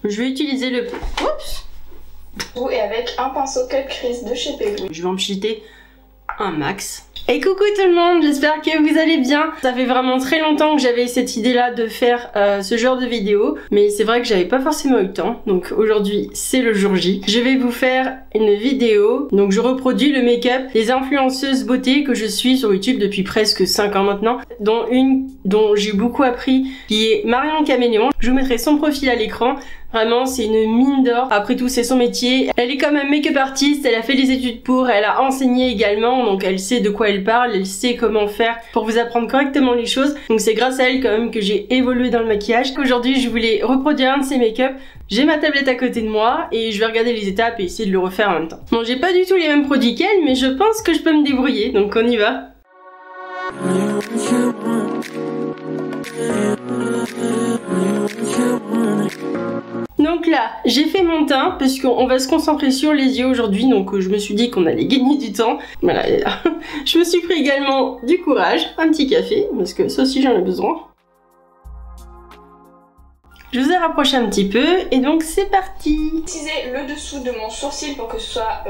Je vais utiliser le... Oups. Et avec un pinceau Cut Crease de chez Pebble. Je vais en pchiter un max. Et coucou tout le monde, j'espère que vous allez bien. Ça fait vraiment très longtemps que j'avais cette idée là de faire ce genre de vidéo, mais c'est vrai que j'avais pas forcément eu le temps, donc aujourd'hui c'est le jour J. Je vais vous faire une vidéo, donc je reproduis le make-up des influenceuses beauté que je suis sur YouTube depuis presque 5 ans maintenant, dont une dont j'ai beaucoup appris qui est Marion Caméléon. Je vous mettrai son profil à l'écran. Vraiment, c'est une mine d'or. Après tout, c'est son métier. Elle est comme un make-up artiste, elle a fait des études pour, elle a enseigné également, donc elle sait de quoi elle parle, elle sait comment faire pour vous apprendre correctement les choses. Donc c'est grâce à elle quand même que j'ai évolué dans le maquillage. Aujourd'hui, je voulais reproduire un de ses make-up. J'ai ma tablette à côté de moi et je vais regarder les étapes et essayer de le refaire en même temps. Bon, j'ai pas du tout les mêmes produits qu'elle, mais je pense que je peux me débrouiller, donc on y va. Donc là, j'ai fait mon teint parce qu'on va se concentrer sur les yeux aujourd'hui, donc je me suis dit qu'on allait gagner du temps. Voilà, et là, je me suis pris également du courage, un petit café, parce que ça aussi j'en ai besoin. Je vous ai rapproché un petit peu et donc c'est parti. Préciser le dessous de mon sourcil pour que ce soit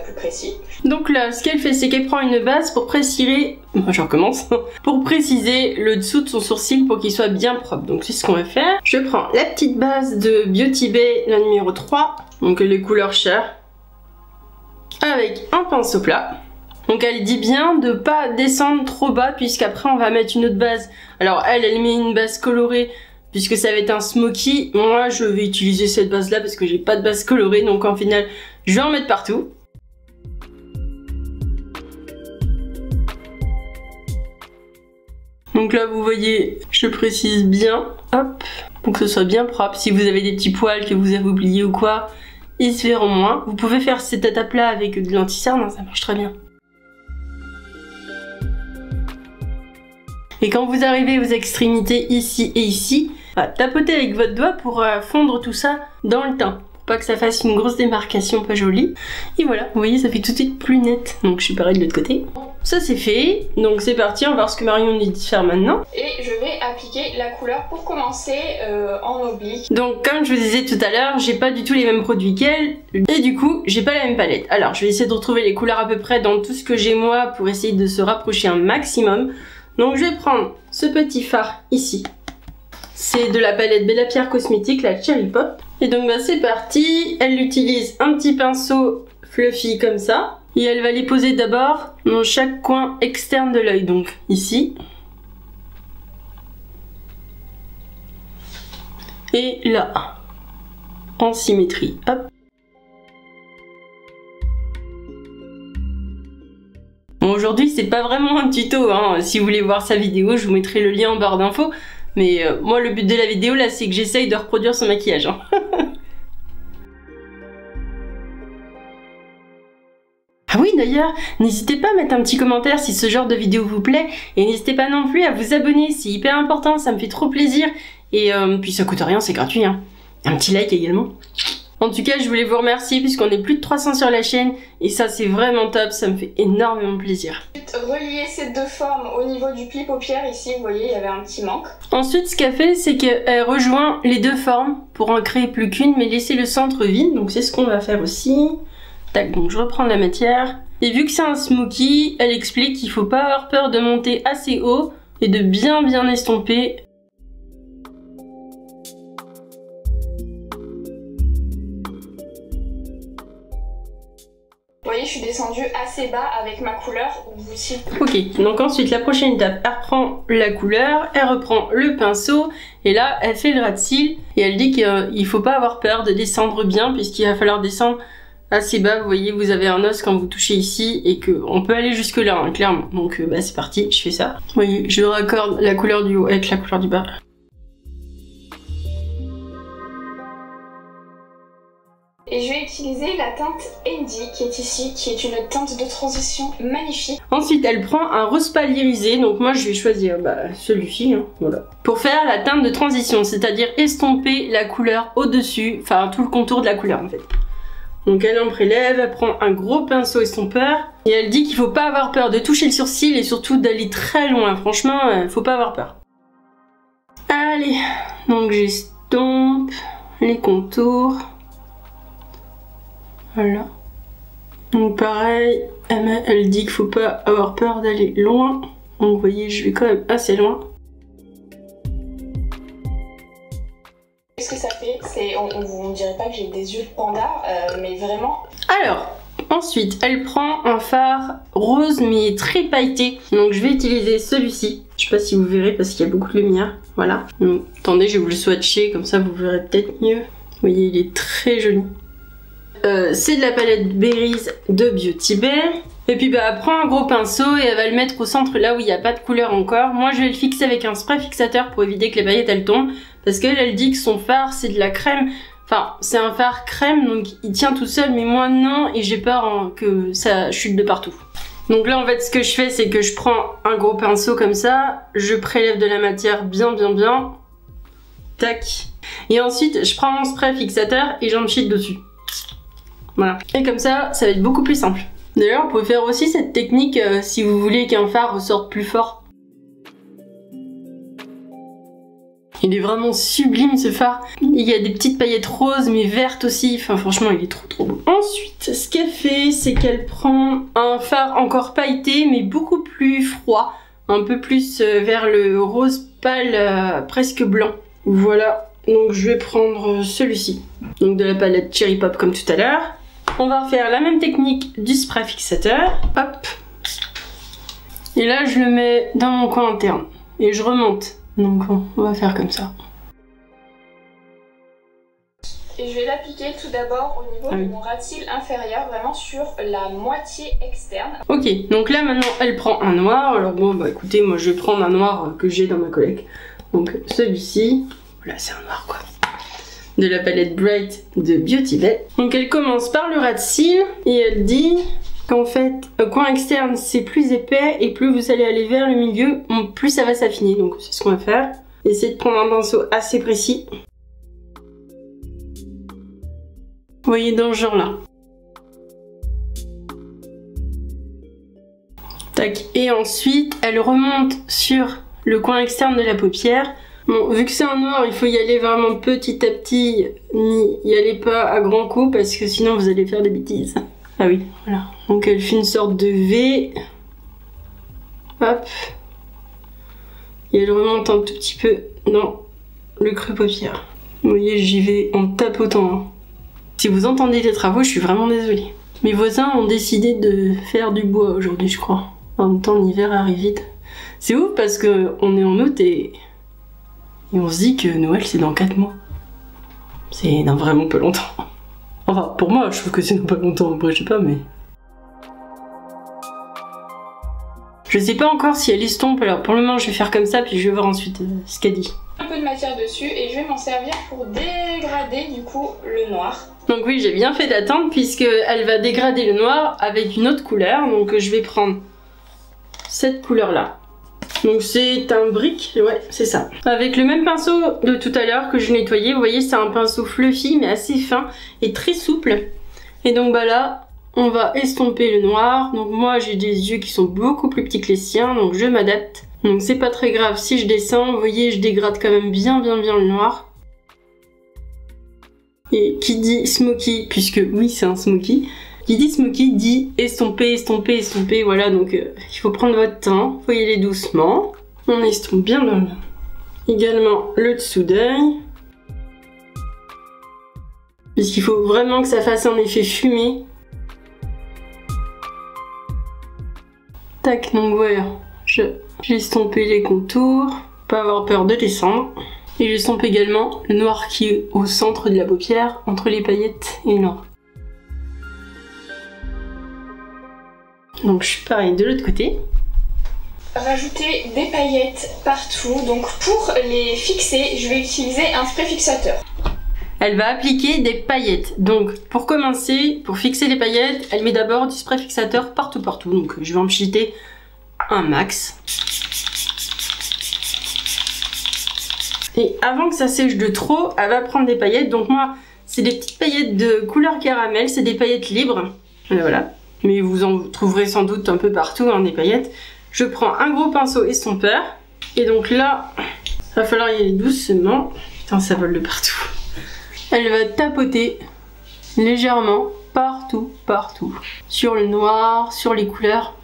plus précis. Donc là, ce qu'elle fait, c'est qu'elle prend une base pour préciser... Moi, je recommence. Pour préciser le dessous de son sourcil pour qu'il soit bien propre. Donc c'est ce qu'on va faire. Je prends la petite base de Beauty Bay, la numéro 3. Donc les couleurs chères. Avec un pinceau plat. Donc elle dit bien de pas descendre trop bas puisqu'après on va mettre une autre base. Alors elle met une base colorée puisque ça va être un smoky. Moi je vais utiliser cette base là parce que j'ai pas de base colorée, donc en final je vais en mettre partout. Donc là vous voyez, je précise bien, hop, pour que ce soit bien propre. Si vous avez des petits poils que vous avez oubliés ou quoi, ils se verront moins. Vous pouvez faire cette étape là avec de l'anti-cerne, ça marche très bien. Et quand vous arrivez aux extrémités ici et ici, tapotez avec votre doigt pour fondre tout ça dans le teint. Pour pas que ça fasse une grosse démarcation pas jolie. Et voilà, vous voyez, ça fait tout de suite plus net. Donc je suis pareil de l'autre côté. Ça c'est fait. Donc c'est parti, on va voir ce que Marion nous dit de faire maintenant. Et je vais appliquer la couleur pour commencer en oblique. Donc comme je vous disais tout à l'heure, j'ai pas du tout les mêmes produits qu'elle. Et du coup, j'ai pas la même palette. Alors je vais essayer de retrouver les couleurs à peu près dans tout ce que j'ai moi pour essayer de se rapprocher un maximum. Donc je vais prendre ce petit fard ici. C'est de la palette Bella Pierre Cosmétique, la Cherry Pop. Et donc c'est parti. Elle utilise un petit pinceau fluffy comme ça. Et elle va les poser d'abord dans chaque coin externe de l'œil. Donc ici. Et là. En symétrie. Hop. Bon, aujourd'hui c'est pas vraiment un tuto, hein. Si vous voulez voir sa vidéo, je vous mettrai le lien en barre d'infos. Mais moi le but de la vidéo là c'est que j'essaye de reproduire son maquillage. Hein. Ah oui d'ailleurs, n'hésitez pas à mettre un petit commentaire si ce genre de vidéo vous plaît. Et n'hésitez pas non plus à vous abonner, c'est hyper important, ça me fait trop plaisir. Et puis ça coûte rien, c'est gratuit. Hein. Un petit like également. En tout cas, je voulais vous remercier puisqu'on est plus de 300 sur la chaîne et ça c'est vraiment top, ça me fait énormément plaisir. Relier ces deux formes au niveau du pli paupière, ici vous voyez il y avait un petit manque. Ensuite ce qu'elle fait c'est qu'elle rejoint les deux formes pour en créer plus qu'une mais laisser le centre vide, donc c'est ce qu'on va faire aussi. Tac, donc je reprends la matière. Et vu que c'est un smoky, elle explique qu'il faut pas avoir peur de monter assez haut et de bien estomper. Vous voyez, je suis descendue assez bas avec ma couleur. Aussi. Ok, donc ensuite la prochaine étape, elle reprend la couleur, elle reprend le pinceau et là elle fait le ras de cils et elle dit qu'il faut pas avoir peur de descendre bien puisqu'il va falloir descendre assez bas. Vous voyez, vous avez un os quand vous touchez ici et qu'on peut aller jusque là, hein, clairement. Donc c'est parti, je fais ça. Vous voyez, je raccorde la couleur du haut avec la couleur du bas. Et je vais utiliser la teinte Andy qui est ici, qui est une teinte de transition magnifique. Ensuite, elle prend un rose pâle irisé, donc moi je vais choisir celui-ci, hein, voilà. Pour faire la teinte de transition, c'est-à-dire estomper la couleur au-dessus, enfin tout le contour de la couleur en fait. Donc elle en prélève, elle prend un gros pinceau estompeur, et elle dit qu'il faut pas avoir peur de toucher le sourcil et surtout d'aller très loin, franchement, faut pas avoir peur. Allez, donc j'estompe... les contours. Voilà. Donc pareil, elle dit qu'il faut pas avoir peur d'aller loin. Donc vous voyez, je vais quand même assez loin. Ce que ça fait, c'est, on dirait pas que j'ai des yeux de panda, mais vraiment. Alors, ensuite, elle prend un fard rose mais très pailleté. Donc je vais utiliser celui-ci. Je sais pas si vous verrez parce qu'il y a beaucoup de lumière. Voilà. Donc, attendez, je vais vous le swatcher, comme ça vous verrez peut-être mieux. Vous voyez, il est très joli. C'est de la palette Berries de Beauty Bay. Et puis bah, elle prend un gros pinceau et elle va le mettre au centre là où il n'y a pas de couleur encore. Moi je vais le fixer avec un spray fixateur pour éviter que les paillettes elles tombent. Parce qu'elle elle dit que son fard c'est de la crème. Enfin c'est un fard crème donc il tient tout seul mais moi non et j'ai peur que ça chute de partout. Donc là en fait ce que je fais c'est que je prends un gros pinceau comme ça. Je prélève de la matière bien. Tac. Et ensuite je prends mon spray fixateur et j'en chie dessus. Voilà. Et comme ça va être beaucoup plus simple. D'ailleurs, vous pouvez faire aussi cette technique si vous voulez qu'un fard ressorte plus fort. Il est vraiment sublime ce fard. Il y a des petites paillettes roses mais vertes aussi. Enfin franchement il est trop beau. Ensuite, ce qu'elle fait c'est qu'elle prend un fard encore pailleté mais beaucoup plus froid. Un peu plus vers le rose pâle presque blanc. Voilà. Donc je vais prendre celui-ci. Donc de la palette Cherry Pop comme tout à l'heure. On va refaire la même technique du spray fixateur. Hop. Et là, je le mets dans mon coin interne. Et je remonte. Donc, on va faire comme ça. Et je vais l'appliquer tout d'abord au niveau de mon ras de cils inférieur, vraiment sur la moitié externe. Ok, donc là, maintenant, elle prend un noir. Alors bon, bah écoutez, moi, je vais prendre un noir que j'ai dans ma collecte. Donc, celui-ci. Voilà, c'est un noir, quoi. De la palette Bright de Beauty Bay. Donc elle commence par le ras de cils et elle dit qu'en fait le coin externe c'est plus épais et plus vous allez aller vers le milieu, plus ça va s'affiner. Donc c'est ce qu'on va faire. Essayez de prendre un pinceau assez précis. Vous voyez dans ce genre là. Tac. Et ensuite elle remonte sur le coin externe de la paupière. Bon, vu que c'est un noir, il faut y aller vraiment petit à petit, n'y allez pas à grands coups parce que sinon vous allez faire des bêtises. Ah oui, voilà. Donc elle fait une sorte de V. Hop. Et elle remonte un tout petit peu dans le creux paupière. Vous voyez, j'y vais en tapotant. Hein. Si vous entendez les travaux, je suis vraiment désolée. Mes voisins ont décidé de faire du bois aujourd'hui, je crois. En même temps, l'hiver arrive vite. C'est ouf parce qu'on est en août et on se dit que Noël c'est dans 4 mois. C'est dans vraiment peu longtemps. Enfin, pour moi, je trouve que c'est dans pas longtemps. Après, je sais pas, mais... Je sais pas encore si elle estompe, alors pour le moment je vais faire comme ça, puis je vais voir ensuite ce qu'elle dit. Un peu de matière dessus et je vais m'en servir pour dégrader du coup le noir. Donc oui, j'ai bien fait d'attendre puisque elle va dégrader le noir avec une autre couleur. Donc je vais prendre cette couleur là. Donc c'est un brick, ouais c'est ça. Avec le même pinceau de tout à l'heure que je nettoyais, vous voyez c'est un pinceau fluffy mais assez fin et très souple. Et donc bah là, on va estomper le noir. Donc moi j'ai des yeux qui sont beaucoup plus petits que les siens, donc je m'adapte. Donc c'est pas très grave si je descends, vous voyez je dégrade quand même bien le noir. Et qui dit smoky, puisque oui c'est un smoky, qui dit smoky dit estomper, estomper, estomper, voilà donc il faut prendre votre temps, faut y aller doucement. On estompe bien. Également le dessous d'œil. Puisqu'il faut vraiment que ça fasse un effet fumé. Tac, donc voilà, j'ai estompé les contours, pas avoir peur de descendre. Et j'estompe également le noir qui est au centre de la paupière, entre les paillettes et le noir. Donc je suis pareil de l'autre côté. Rajouter des paillettes partout, donc pour les fixer, je vais utiliser un spray fixateur. Elle va appliquer des paillettes. Donc pour commencer, pour fixer les paillettes, elle met d'abord du spray fixateur partout. Donc je vais en pchiter un max. Et avant que ça sèche de trop, elle va prendre des paillettes. Donc moi, c'est des petites paillettes de couleur caramel, c'est des paillettes libres. Voilà. Mais vous en trouverez sans doute un peu partout, hein, des paillettes. Je prends un gros pinceau estompeur. Et donc là, il va falloir y aller doucement. Putain, ça vole de partout. Elle va tapoter légèrement partout, sur le noir, sur les couleurs,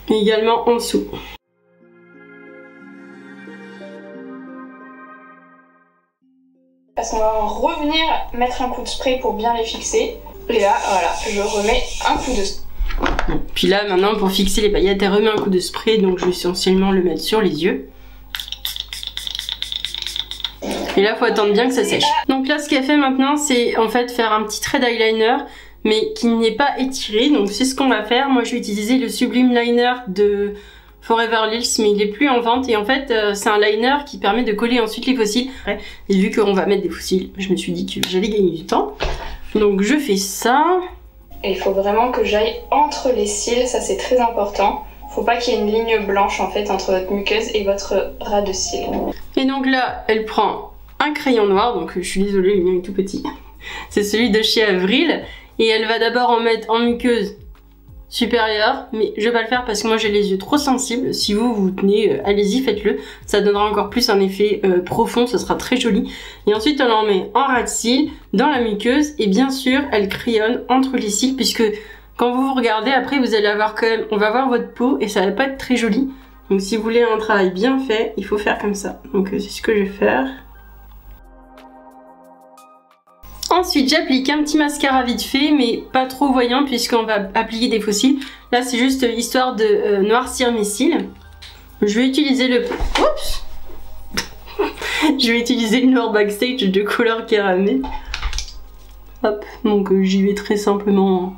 mais également en dessous. Parce qu'on va revenir mettre un coup de spray pour bien les fixer. Et là, voilà, je remets un coup de spray. Puis là, maintenant, pour fixer les paillettes, elle remet un coup de spray, donc je vais essentiellement le mettre sur les yeux. Et là, faut attendre bien que ça sèche. Donc là, ce qu'elle fait maintenant, c'est en fait faire un petit trait d'eyeliner, mais qui n'est pas étiré. Donc c'est ce qu'on va faire. Moi, je vais utiliser le Sublime Liner de Forever Lils, mais il est plus en vente. Et en fait, c'est un liner qui permet de coller ensuite les fossiles. Et vu qu'on va mettre des fossiles, je me suis dit que j'allais gagner du temps. Donc je fais ça. Et il faut vraiment que j'aille entre les cils, ça c'est très important. Faut pas qu'il y ait une ligne blanche en fait entre votre muqueuse et votre ras de cils. Et donc là, elle prend un crayon noir, donc je suis désolée, le mien est tout petit. C'est celui de chez Avril. Et elle va d'abord en mettre en muqueuse supérieure, mais je vais pas le faire parce que moi j'ai les yeux trop sensibles. Si vous tenez, allez-y, faites-le. Ça donnera encore plus un effet profond, ce sera très joli. Et ensuite elle en met en ras de cils, dans la muqueuse, et bien sûr elle crayonne entre les cils, puisque quand vous vous regardez, après vous allez avoir quand même, on va voir votre peau et ça va pas être très joli. Donc si vous voulez un travail bien fait, il faut faire comme ça. Donc c'est ce que je vais faire. Ensuite, j'applique un petit mascara vite fait, mais pas trop voyant puisqu'on va appliquer des faux cils. Là, c'est juste histoire de noircir mes cils. Je vais utiliser le... Oups. Je vais utiliser le Noir Backstage de couleur caramel. Hop, donc j'y vais très simplement.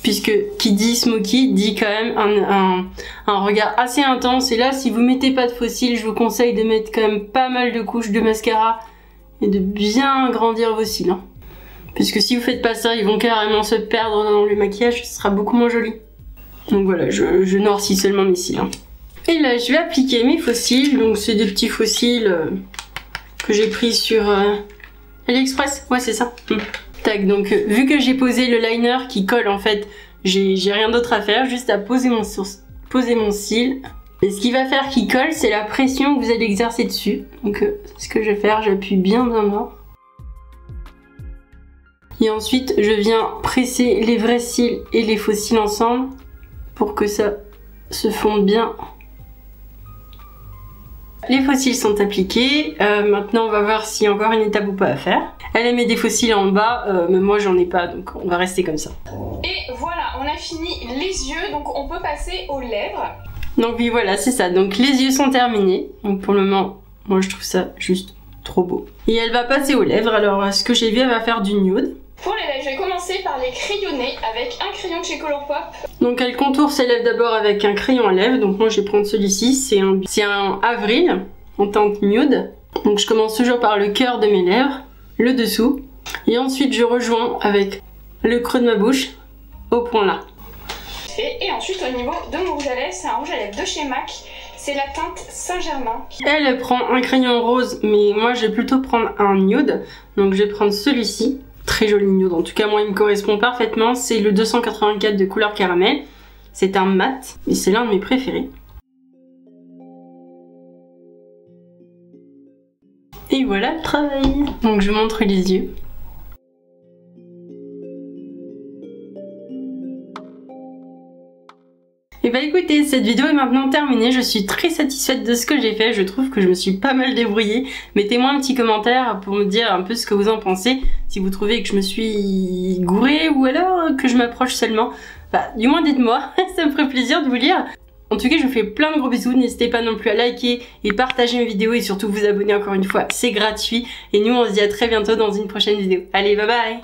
Puisque qui dit smoky dit quand même un regard assez intense. Et là, si vous mettez pas de faux cils, je vous conseille de mettre quand même pas mal de couches de mascara et de bien agrandir vos cils. Hein. Puisque si vous faites pas ça, ils vont carrément se perdre dans le maquillage, ce sera beaucoup moins joli. Donc voilà, je noircis seulement mes cils. Hein. Et là, je vais appliquer mes faux cils. Donc c'est des petits faux cils que j'ai pris sur AliExpress. Ouais, c'est ça. Tac, donc vu que j'ai posé le liner qui colle, en fait, j'ai rien d'autre à faire, juste à poser mon cil. Et ce qui va faire qu'il colle, c'est la pression que vous allez exercer dessus. Donc c'est ce que je vais faire, j'appuie bien dedans. Et ensuite, je viens presser les vrais cils et les faux cils ensemble pour que ça se fonde bien. Les faux cils sont appliqués. Maintenant, on va voir s'il y a encore une étape ou pas à faire. Elle met des faux cils en bas, mais moi j'en ai pas, donc on va rester comme ça. Et voilà, on a fini les yeux, donc on peut passer aux lèvres. Donc oui, voilà, c'est ça. Donc les yeux sont terminés. Donc pour le moment, moi je trouve ça juste trop beau. Et elle va passer aux lèvres. Alors ce que j'ai vu, elle va faire du nude. Pour les lèvres, je vais commencer par les crayonner avec un crayon de chez Colourpop. Donc elle contourne ses lèvres d'abord avec un crayon à lèvres. Donc moi je vais prendre celui-ci. C'est un Avril en teinte nude. Donc je commence toujours par le cœur de mes lèvres, le dessous. Et ensuite je rejoins avec le creux de ma bouche au point là. Et ensuite au niveau de mon rouge à lèvres, c'est un rouge à lèvres de chez MAC. C'est la teinte Saint-Germain. Elle prend un crayon rose, mais moi je vais plutôt prendre un nude. Donc je vais prendre celui-ci. Très joli nude, en tout cas moi il me correspond parfaitement. C'est le 284 de couleur caramel. C'est un mat, et c'est l'un de mes préférés. Et voilà le travail. Donc je montre les yeux. Et bah écoutez, cette vidéo est maintenant terminée, je suis très satisfaite de ce que j'ai fait, je trouve que je me suis pas mal débrouillée. Mettez-moi un petit commentaire pour me dire un peu ce que vous en pensez, si vous trouvez que je me suis gourée ou alors que je m'approche seulement. Bah du moins dites-moi, ça me ferait plaisir de vous lire. En tout cas, je vous fais plein de gros bisous, n'hésitez pas non plus à liker et partager mes vidéos et surtout vous abonner encore une fois, c'est gratuit. Et nous on se dit à très bientôt dans une prochaine vidéo. Allez, bye bye!